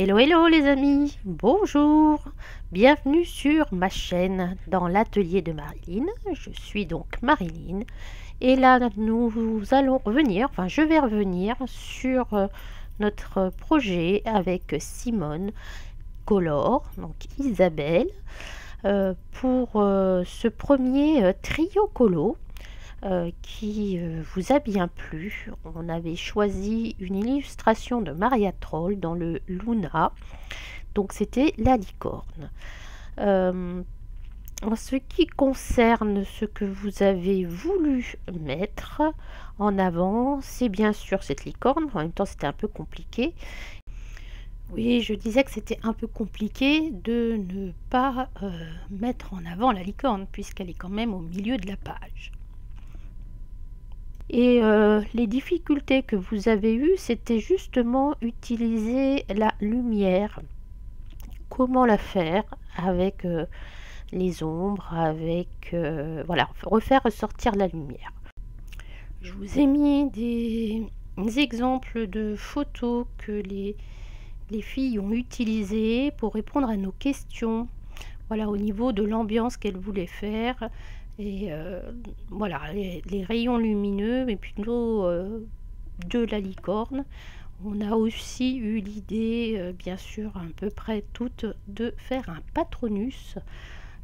Hello, hello les amis, bonjour, bienvenue sur ma chaîne dans l'atelier de Marilyn. Je suis donc Marilyn et là nous allons revenir, enfin je vais revenir sur notre projet avec Simone Color, donc Isabelle, pour ce premier trio colo. Qui vous a bien plu. On avait choisi une illustration de Maria Troll dans le Luna, donc c'était la licorne. En ce qui concerne ce que vous avez voulu mettre en avant, c'est bien sûr cette licorne. En même temps c'était un peu compliqué. Oui, je disais que c'était un peu compliqué de ne pas mettre en avant la licorne puisqu'elle est quand même au milieu de la page. Et les difficultés que vous avez eues, c'était justement utiliser la lumière. Comment la faire avec les ombres, avec voilà, refaire ressortir la lumière. Je vous ai mis des exemples de photos que les filles ont utilisées pour répondre à nos questions. Voilà, au niveau de l'ambiance qu'elles voulaient faire. Et voilà, les rayons lumineux, mais plutôt de la licorne. On a aussi eu l'idée, bien sûr, à peu près toutes, de faire un Patronus,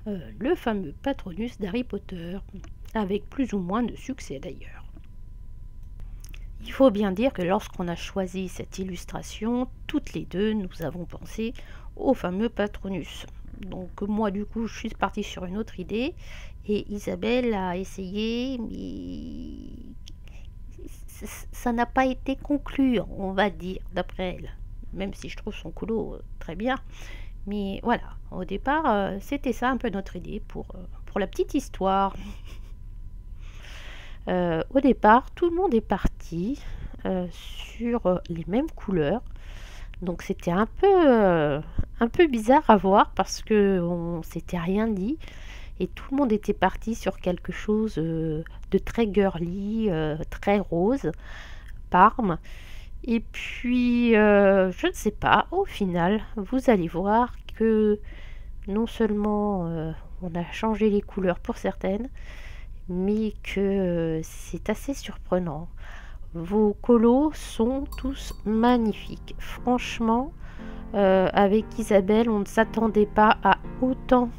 le fameux Patronus d'Harry Potter, avec plus ou moins de succès d'ailleurs. Il faut bien dire que lorsqu'on a choisi cette illustration, toutes les deux, nous avons pensé au fameux Patronus. Donc moi du coup je suis partie sur une autre idée et Isabelle a essayé, mais ça n'a pas été concluant, on va dire, d'après elle, même si je trouve son colo très bien. Mais voilà, au départ c'était ça un peu notre idée pour la petite histoire. Au départ tout le monde est parti sur les mêmes couleurs. Donc c'était un peu bizarre à voir parce que on s'était rien dit et tout le monde était parti sur quelque chose de très girly, très rose, Parme. Et puis je ne sais pas, au final vous allez voir que non seulement on a changé les couleurs pour certaines, mais que c'est assez surprenant. Vos colos sont tous magnifiques. Franchement, avec Isabelle, on ne s'attendait pas à autant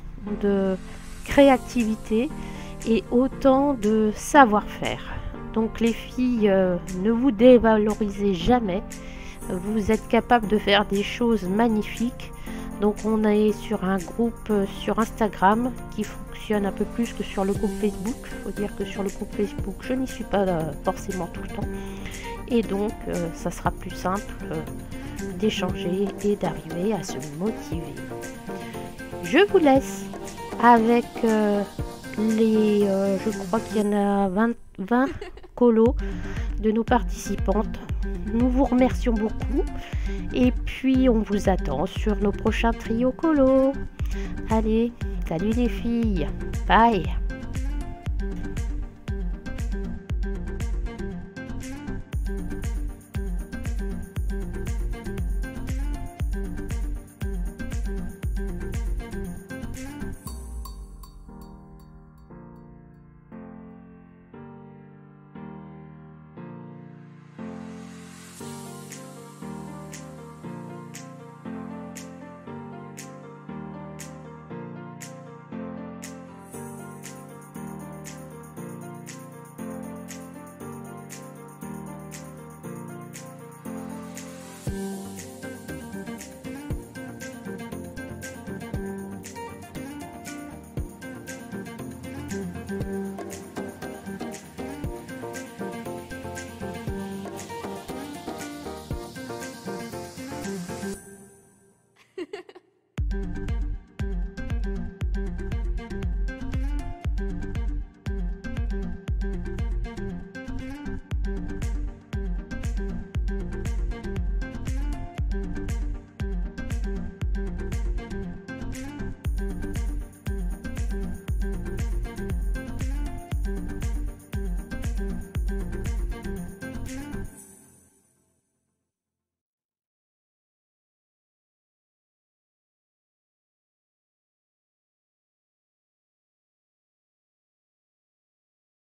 de créativité et autant de savoir-faire. Donc les filles, ne vous dévalorisez jamais. Vous êtes capable de faire des choses magnifiques. Donc on est sur un groupe sur Instagram qui fonctionne un peu plus que sur le groupe Facebook. Il faut dire que sur le groupe Facebook, je n'y suis pas forcément tout le temps. Et donc ça sera plus simple d'échanger et d'arriver à se motiver. Je vous laisse avec je crois qu'il y en a 20 colos de nos participantes. Nous vous remercions beaucoup et puis on vous attend sur nos prochains trios colos. Allez, salut les filles, bye.